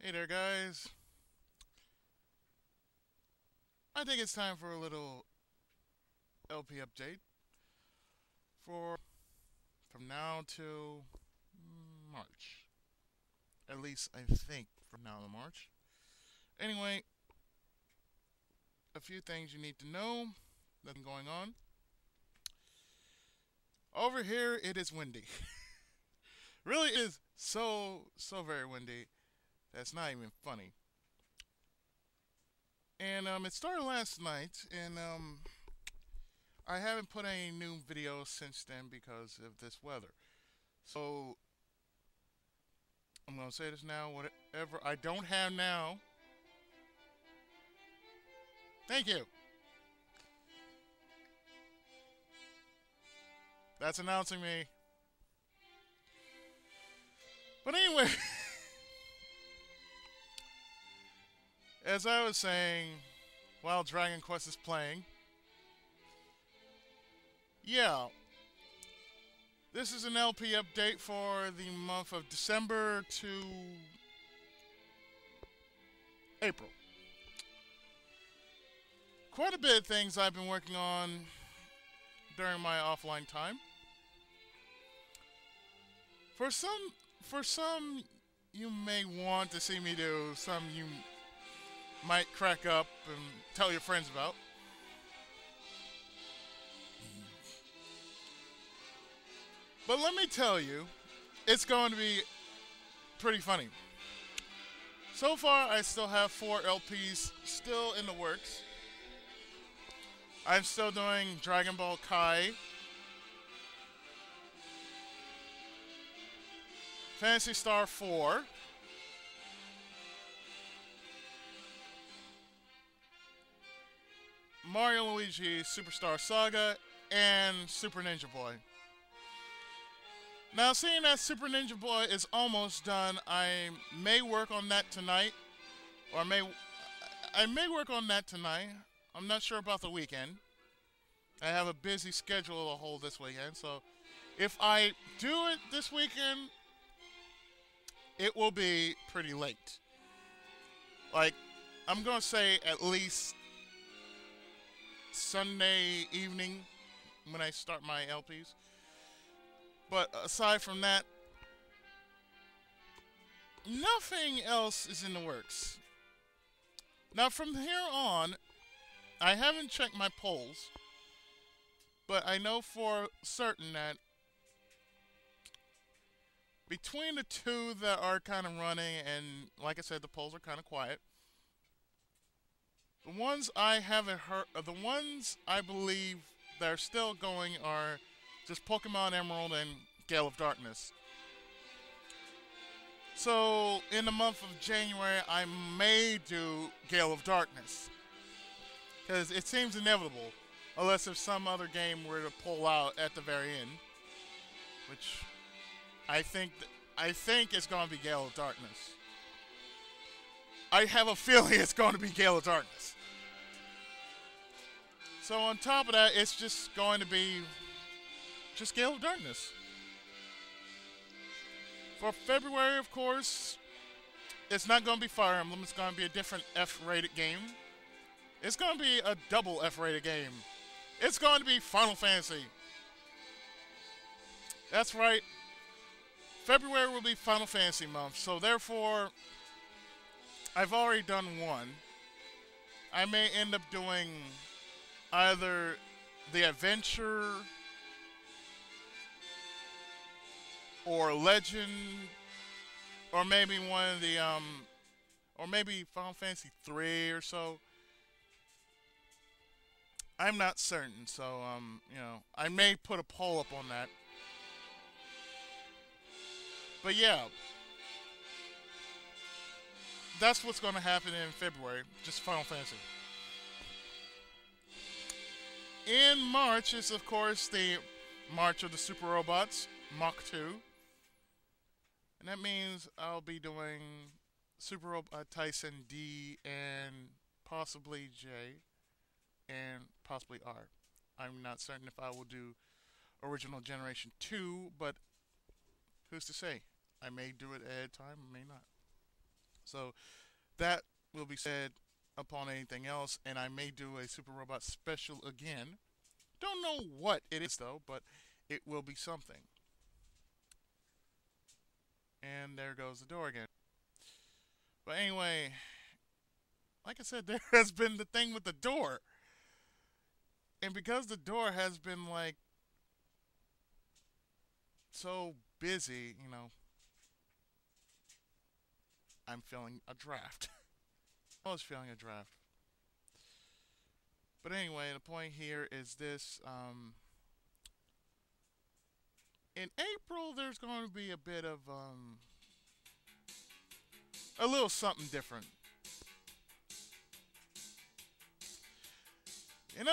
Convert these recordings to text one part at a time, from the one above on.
Hey there, guys. I think it's time for a little LP update for from now to March. At least I think from now to March. Anyway, a few things you need to know. Nothing going on. Over here, it is windy. Really is so very windy. That's not even funny. And it started last night, and I haven't put any new videos since then because of this weather. So I'm gonna say this now. Whatever I don't have now, thank you. That's announcing me. But anyway, as I was saying, while Dragon Quest is playing, yeah, this is an LP update for the month of December to April. Quite a bit of things I've been working on during my offline time. For some, you may want to see me do. Some you might crack up and tell your friends about. But let me tell you, it's going to be pretty funny. So far, I still have 4 LPs still in the works. I'm still doing Dragon Ball Kai, Phantasy Star 4, Mario and Luigi Superstar Saga, and Super Ninja Boy. Now, seeing that Super Ninja Boy is almost done, I may work on that tonight, or I may work on that tonight. I'm not sure about the weekend. I have a busy schedule to hold this weekend, so if I do it this weekend, it will be pretty late. Like, I'm gonna say at least Sunday evening when I start my LPs. But aside from that, nothing else is in the works. Now, from here on, I haven't checked my polls, but I know for certain that between the two that are kind of running, and like I said, the polls are kind of quiet, the ones I haven't heard, the ones I believe that are still going are just Pokemon Emerald and Gale of Darkness. So, in the month of January, I may do Gale of Darkness. Because it seems inevitable. Unless if some other game were to pull out at the very end. Which I think it's going to be Gale of Darkness. I have a feeling it's going to be Gale of Darkness. So on top of that, it's just going to be just Gale of Darkness. For February, of course, it's not going to be Fire Emblem. It's going to be a different F-rated game. It's going to be a double F-rated game. It's going to be Final Fantasy. That's right. February will be Final Fantasy month. So therefore, I've already done one. I may end up doing either the Adventure or Legend, or maybe one of the or maybe Final Fantasy 3 or so. I'm not certain, so I may put a poll up on that. But yeah, that's what's going to happen in February, just Final Fantasy. In March is, of course, the March of the Super Robots, Mach 2. And that means I'll be doing Super Robot Tyson D and possibly J and possibly R. I'm not certain if I will do Original Generation 2, but who's to say? I may do it ahead of time, I may not. So that will be said upon anything else, and I may do a Super Robot special again. Don't know what it is though, but it will be something. And there goes the door again. But anyway, like I said, there has been the thing with the door. And because the door has been like so busy, I'm feeling a draft. I was feeling a draft. But anyway, the point here is this. In April, there's going to be a bit of a little something different.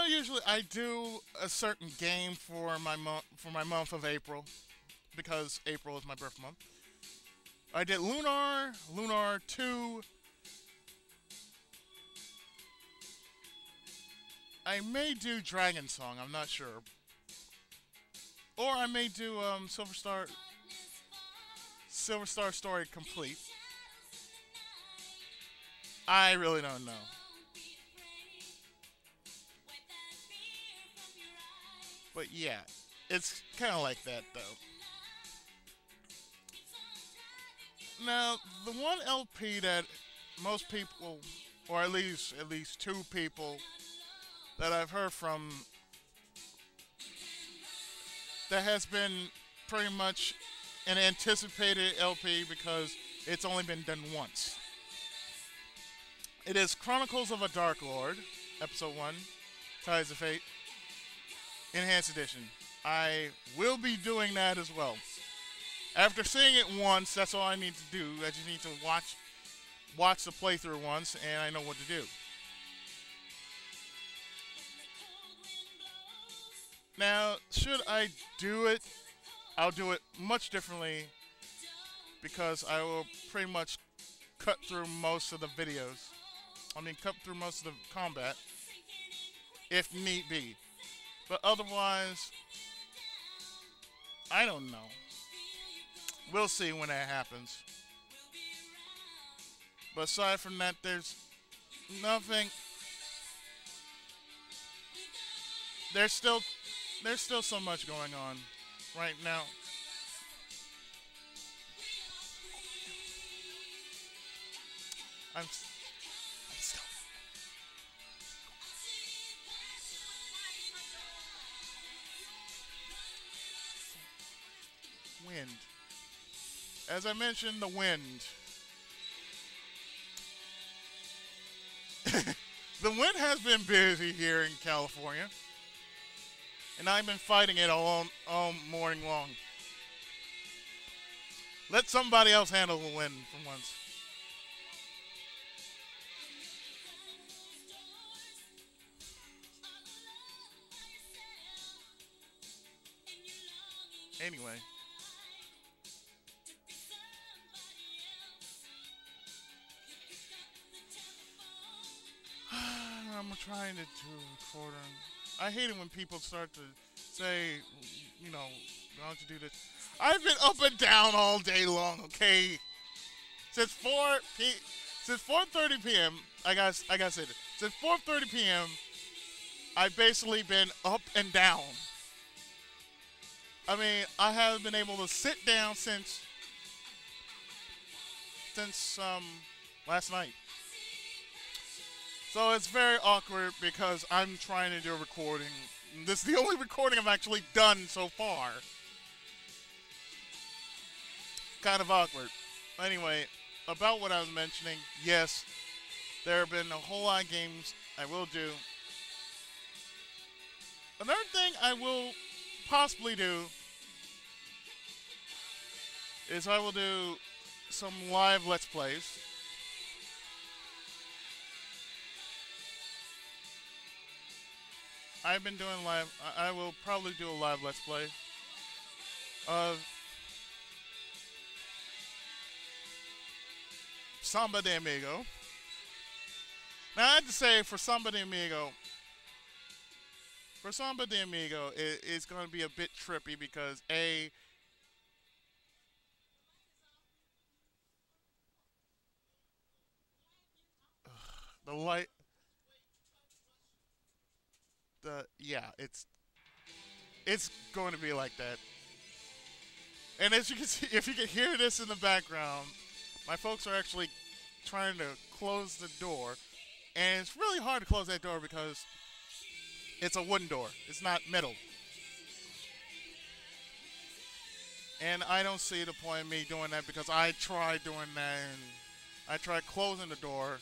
Usually I do a certain game for my month of April because April is my birth month. I did Lunar 2. I may do Dragon Song, I'm not sure. Or I may do Silver Star Story Complete. I really don't know. But yeah, it's kind of like that though. Now, the one LP that most people, or at least two people that I've heard from, that has been pretty much an anticipated LP because it's only been done once. It is Chronicles of a Dark Lord, Episode 1, Tides of Fate, Enhanced Edition. I will be doing that as well. After seeing it once, that's all I need to do. I just need to watch the playthrough once, and I know what to do. Now, should I do it, I'll do it much differently because I will pretty much cut through most of the videos. Cut through most of the combat, if need be. But otherwise, I don't know. We'll see when that happens. But aside from that, there's nothing. There's still so much going on right now. I'm still. Wind. As I mentioned, the wind. The wind has been busy here in California. And I've been fighting it all morning long. Let somebody else handle the wind for once. Anyway. I'm trying to do recording. I hate it when people start to say, why don't you do this? I've been up and down all day long, okay? Since 4:30 p.m. I gotta say this. Since 4:30 p.m. I've basically been up and down. I haven't been able to sit down since last night. So it's very awkward because I'm trying to do a recording. This is the only recording I've actually done so far. Kind of awkward. Anyway, about what I was mentioning, yes, there have been a whole lot of games I will do. Another thing I will possibly do is I will do some live Let's Plays. I've been doing live. I will probably do a live Let's Play of Samba de Amigo. Now I have to say, for Samba de Amigo, it's going to be a bit trippy because The light, yeah, it's going to be like that. And as you can see, if you can hear this in the background, my folks are actually trying to close the door, and it's really hard to close that door because it's a wooden door. It's not metal. And I don't see the point in me doing that because I tried doing that and I tried closing the door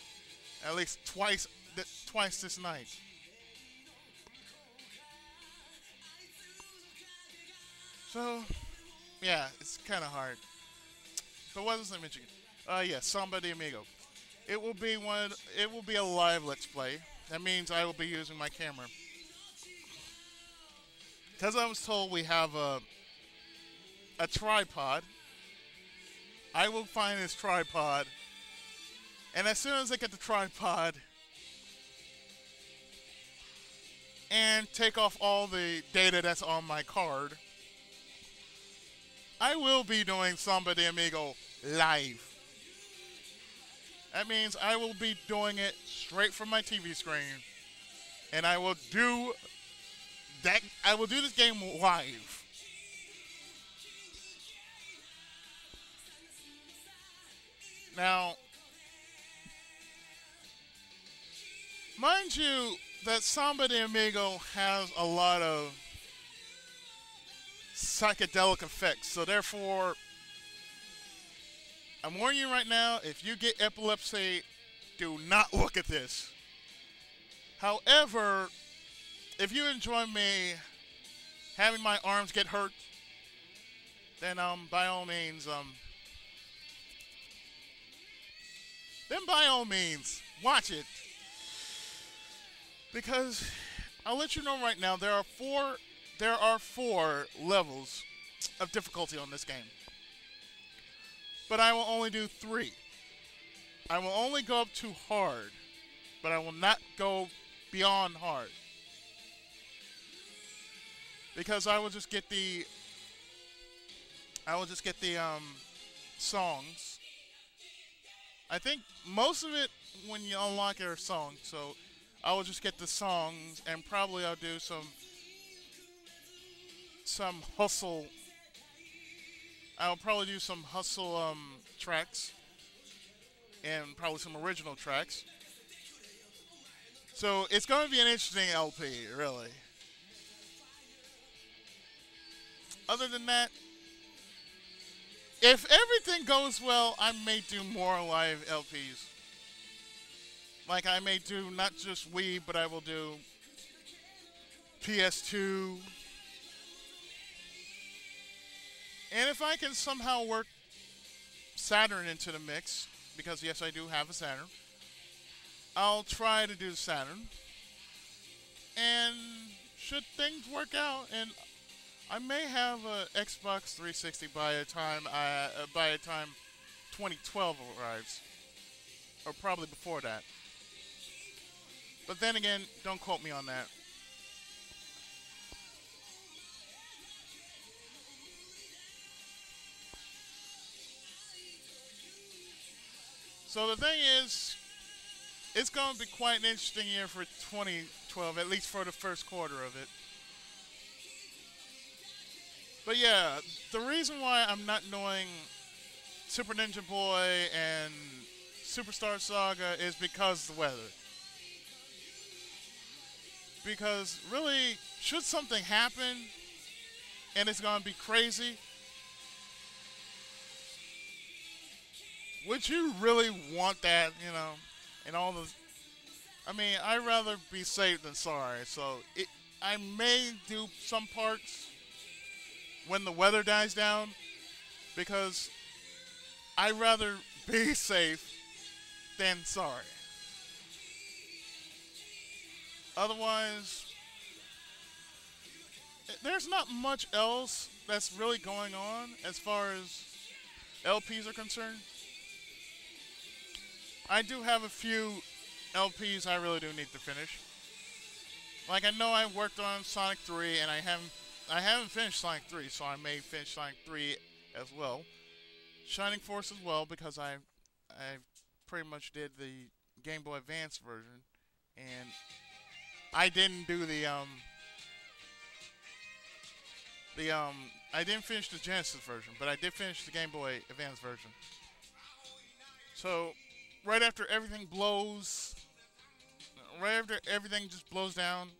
at least twice this night. So, yeah, it's kind of hard. But what was I mentioning? Yeah, Samba de Amigo. It will be one. It will be a live Let's Play. That means I will be using my camera. Because I was told we have a tripod. I will find this tripod, and as soon as I get the tripod and take off all the data that's on my card, I will be doing Samba de Amigo live. That means I will be doing it straight from my TV screen, and I will do that. I will do this game live. Now, mind you, that Samba de Amigo has a lot of psychedelic effects, so therefore, I'm warning you right now, if you get epilepsy, do not look at this. However, if you enjoy me having my arms get hurt, then by all means, watch it. Because I'll let you know right now, there are four levels of difficulty on this game. But I will only do 3. I will only go up to hard, but I will not go beyond hard. Because I will just get the songs. I think most of it when you unlock your songs, so I will just get the songs and probably I'll do some hustle. I'll probably do some hustle tracks and probably some original tracks. So it's going to be an interesting LP, really. Other than that, if everything goes well, I may do more live LPs. Like I may do not just Wii, but I will do PS2. And if I can somehow work Saturn into the mix, because yes, I do have a Saturn, I'll try to do Saturn. And should things work out, and I may have a Xbox 360 by the time 2012 arrives, or probably before that. But then again, don't quote me on that. So the thing is, it's going to be quite an interesting year for 2012, at least for the first quarter of it. But yeah, the reason why I'm not doing Super Ninja Boy and Superstar Saga is because of the weather. Because really, should something happen and it's going to be crazy, would you really want that, and all the... I mean, I'd rather be safe than sorry, so I may do some parts when the weather dies down, because I'd rather be safe than sorry. Otherwise, there's not much else that's really going on as far as LPs are concerned. I do have a few LPs I really do need to finish. Like I know I worked on Sonic 3 and I haven't finished Sonic 3, so I may finish Sonic 3 as well. Shining Force as well, because I pretty much did the Game Boy Advance version, and I didn't do the I didn't finish the Genesis version, but I did finish the Game Boy Advance version. So right after everything blows, right after everything just blows down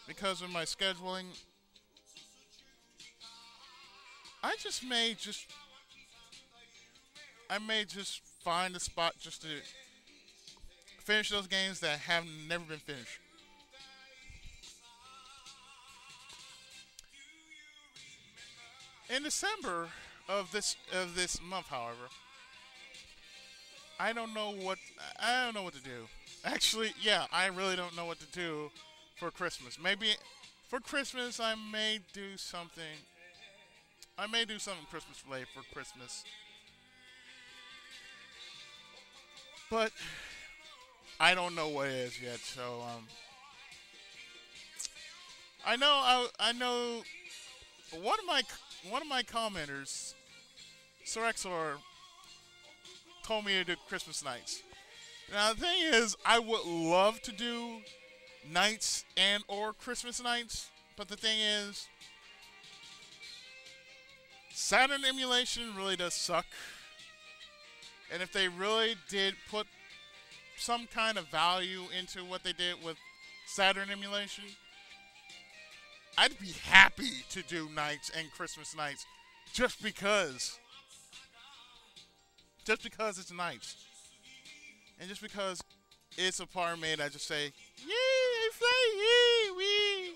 because of my scheduling, I may just find a spot just to finish those games that have never been finished. In December of this month, however, I don't know what to do. Actually, yeah, I really don't know what to do for Christmas. Maybe for Christmas I may do something. I may do something Christmas related for Christmas. But I don't know what it is yet. So I know one of my commenters, Sorexor, told me to do Christmas nights. Now the thing is, I would love to do nights and or Christmas nights, but the thing is, Saturn emulation really does suck. And if they really did put some kind of value into what they did with Saturn emulation, I'd be happy to do nights and Christmas nights just because. Just because it's nights. And just because it's a part of me that I just say, yee, say yee, wee.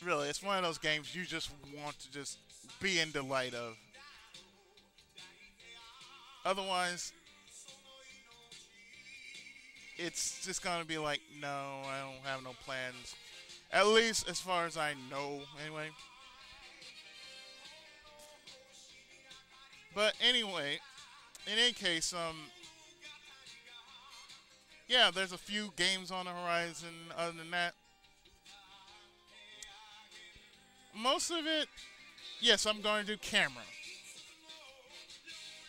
Really, it's one of those games you just want to just be in delight of. Otherwise, it's just gonna be like, no, I don't have no plans. At least as far as I know, anyway. But anyway, in any case, yeah, there's a few games on the horizon. Other than that, most of it, yes, I'm going to do camera.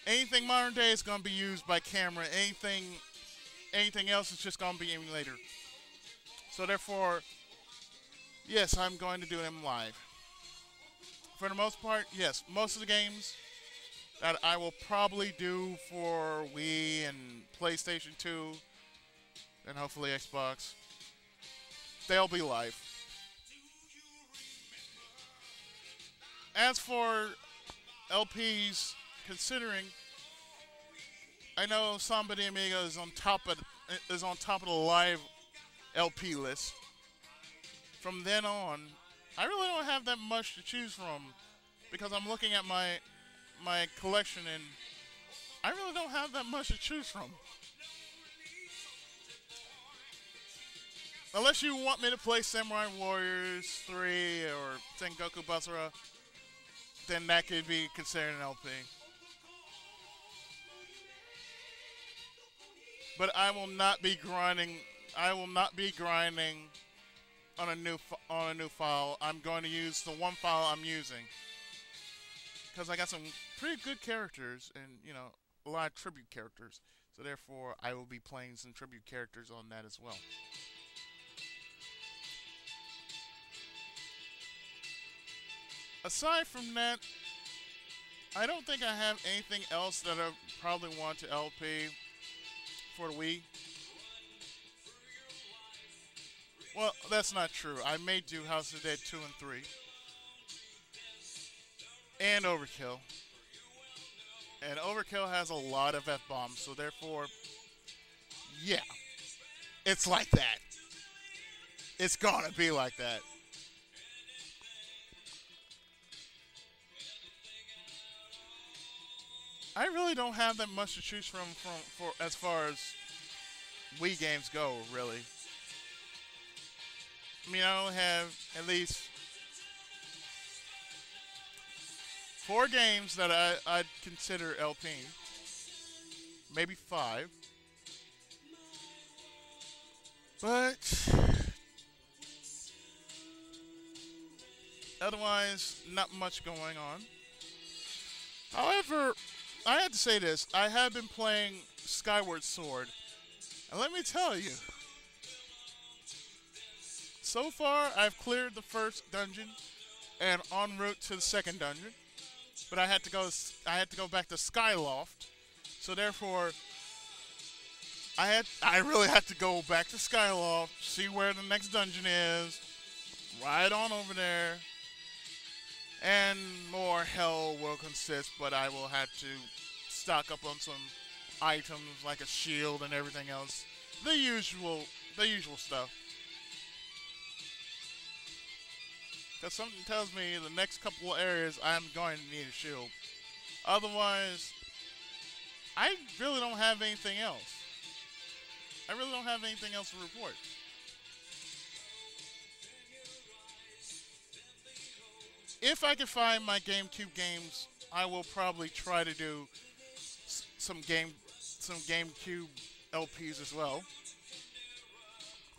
Anything modern day is going to be used by camera. Anything else is just going to be emulator. So therefore, yes, I'm going to do them live. For the most part, yes, most of the games that I will probably do for Wii and PlayStation 2, and hopefully Xbox, they'll be live. As for LPs, considering I know Samba de Amiga is on top of the live LP list. From then on, I really don't have that much to choose from because I'm looking at my collection and I really don't have that much to choose from. Unless you want me to play Samurai Warriors 3 or Sengoku Basara, then that could be considered an LP. But I will not be grinding. I will not be grinding on a new file. I'm going to use the one file I'm using because I got some pretty good characters and a lot of tribute characters. So therefore, I will be playing some tribute characters on that as well. Aside from that, I don't think I have anything else that I probably want to LP for the Wii. Well, that's not true. I may do House of the Dead 2 and 3. And Overkill. And Overkill has a lot of F-bombs, so therefore, yeah. It's like that. It's gonna be like that. I really don't have that much to choose from for as far as Wii games go, really. I mean, I only have at least 4 games that I'd consider LPing. Maybe 5. But otherwise, not much going on. However, I have to say this. I have been playing Skyward Sword, and let me tell you, so far I've cleared the first dungeon and en route to the second dungeon. But I had to go. I had to go back to Skyloft, so therefore, I really had to go back to Skyloft, see where the next dungeon is, ride on over there, and more hell will consist. But I will have to stock up on some items like a shield and everything else, the usual stuff. Because something tells me the next couple of areas I'm going to need a shield. Otherwise, I really don't have anything else. I really don't have anything else to report. If I can find my GameCube games, I will probably try to do some GameCube LPs as well.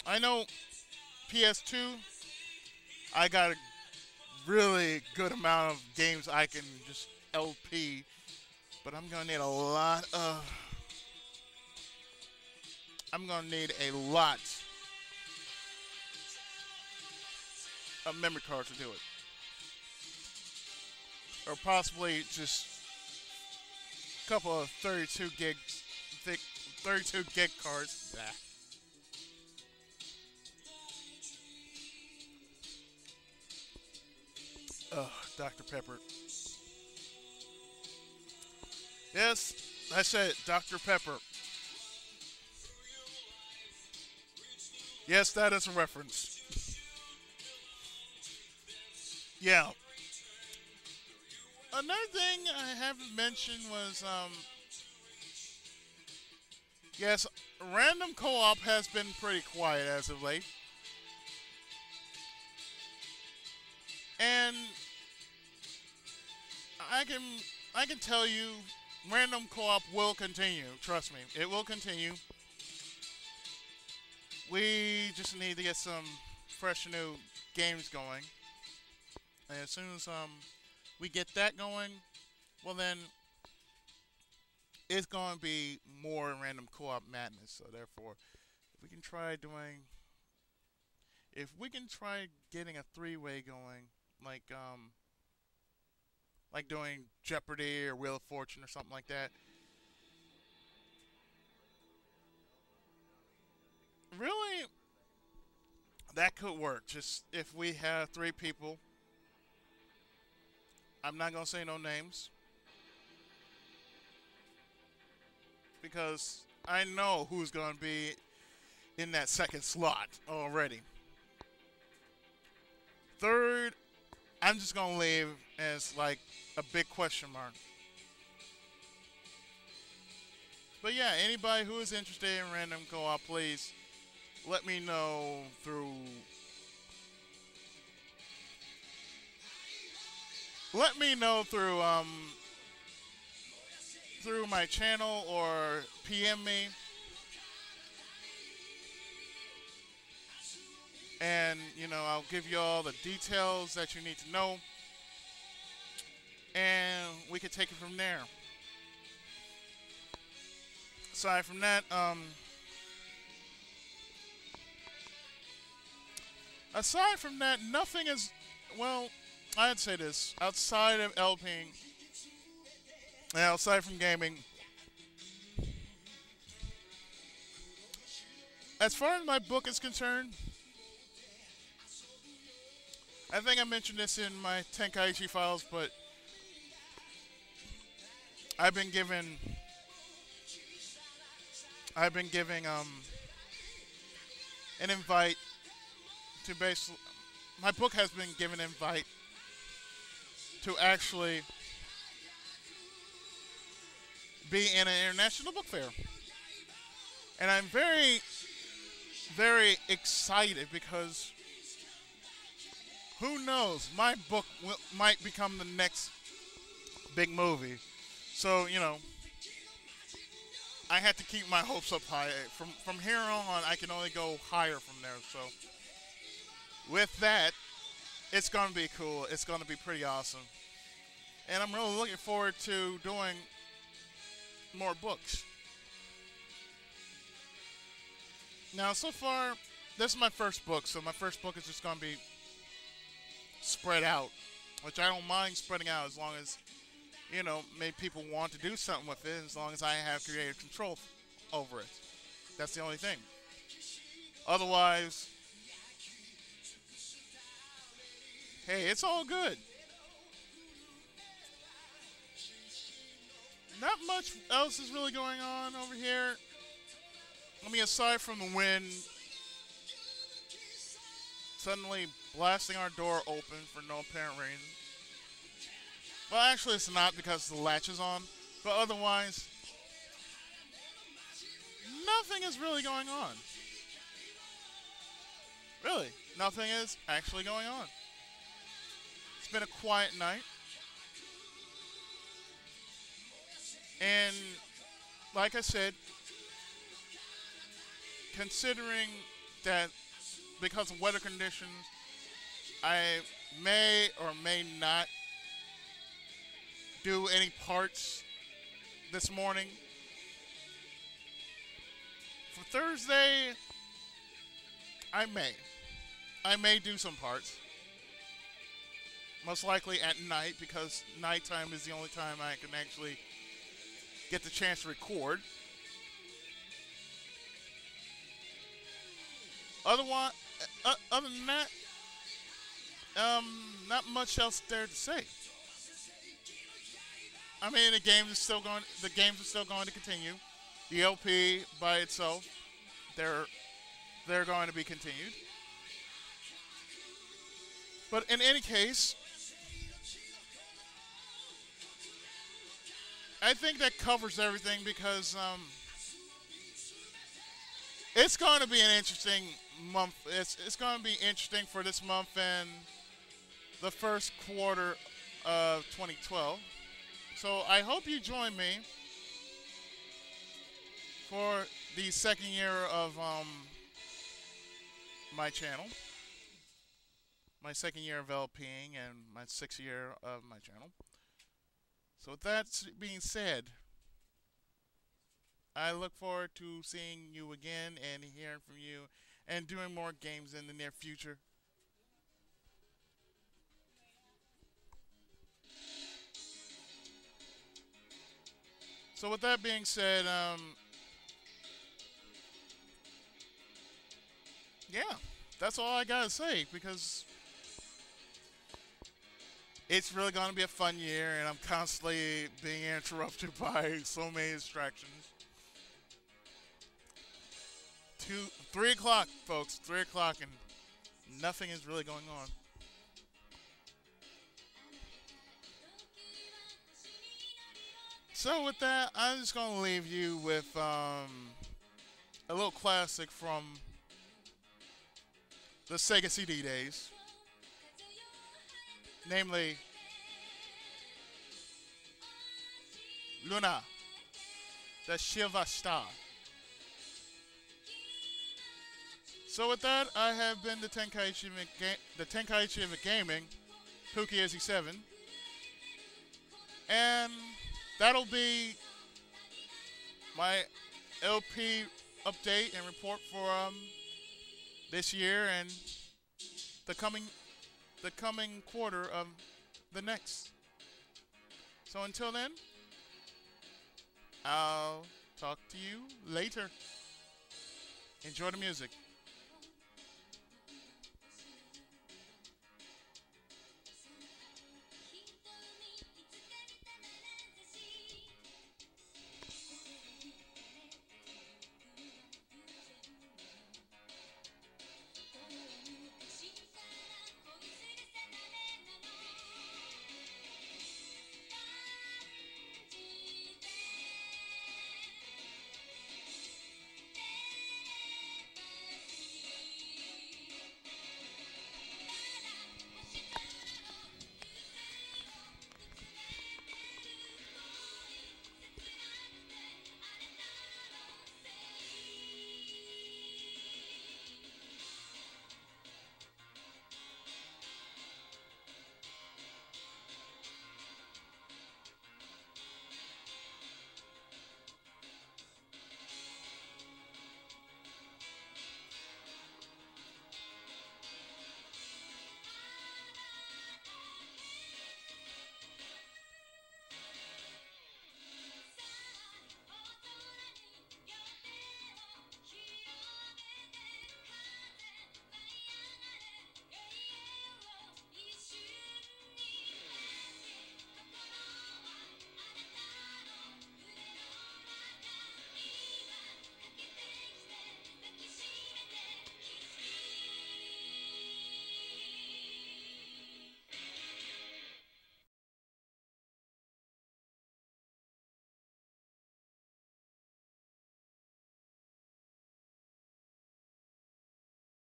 I know PS2, I got a really good amount of games I can just LP, but I'm gonna need a lot of. I'm gonna need a lot of memory cards to do it, or possibly just a couple of 32 gigs, thick 32 gig cards. Blah. Oh, Dr. Pepper. Yes, I said it, Dr. Pepper. Yes, that is a reference. Yeah. Another thing I haven't mentioned was, yes, random co-op has been pretty quiet as of late. And I can tell you, random co-op will continue. Trust me, it will continue. We just need to get some fresh new games going, and as soon as we get that going, well then it's going to be more random co-op madness. So therefore, if we can try doing, if we can try getting a three-way going, like doing Jeopardy or Wheel of Fortune or something like that. Really, that could work. Just if we have three people, I'm not gonna say no names because I know who's gonna be in that second slot already. Third, I'm just gonna leave as like a big question mark. But yeah, anybody who is interested in random co-op, please let me know through. Let me know through my channel or PM me, and I'll give you all the details that you need to know, and we can take it from there. Aside from that, nothing is, well, I'd say this, outside of LPing, and outside from gaming, as far as my book is concerned, I think I mentioned this in my Tenkaichi files, but I've been given an invite to basically, my book has been given an invite to actually be in an international book fair. And I'm very, very excited because who knows, my book might become the next big movie. So, I had to keep my hopes up high. From here on, I can only go higher from there. So, with that, it's going to be cool. It's going to be pretty awesome. And I'm really looking forward to doing more books. Now, so far, this is my first book, so my first book is just going to be spread out, which I don't mind spreading out as long as, maybe people want to do something with it, as long as I have creative control over it. That's the only thing. Otherwise, hey, it's all good. Not much else is really going on over here. I mean, aside from the wind suddenly blasting our door open for no apparent reason. Well, actually, it's not because the latch is on, but otherwise, nothing is really going on. Really, nothing is actually going on. It's been a quiet night. And like I said, considering that because of weather conditions, I may or may not do any parts this morning. For Thursday, I may do some parts. Most likely at night, because nighttime is the only time I can actually get the chance to record. Otherwise, other than that, not much else there to say. I mean, the games are still going to continue. The LP by itself, they're going to be continued. But in any case, I think that covers everything because it's going to be an interesting month. It's going to be interesting for this month and the first quarter of 2012. So I hope you join me for the second year of my channel, my second year of LPing, and my 6th year of my channel. So with that being said, I look forward to seeing you again and hearing from you and doing more games in the near future. So with that being said, yeah, that's all I gotta say because it's really going to be a fun year, and I'm constantly being interrupted by so many distractions. 3 o'clock, folks, 3 o'clock, and nothing is really going on. So with that, I'm just going to leave you with a little classic from the Sega CD days. Namely, Luna, the Shiva Star. So with that, I have been the Tenkaichi of Gaming, Pookie87, and that'll be my LP update and report for this year and the coming quarter of the next. So until then, I'll talk to you later. Enjoy the music.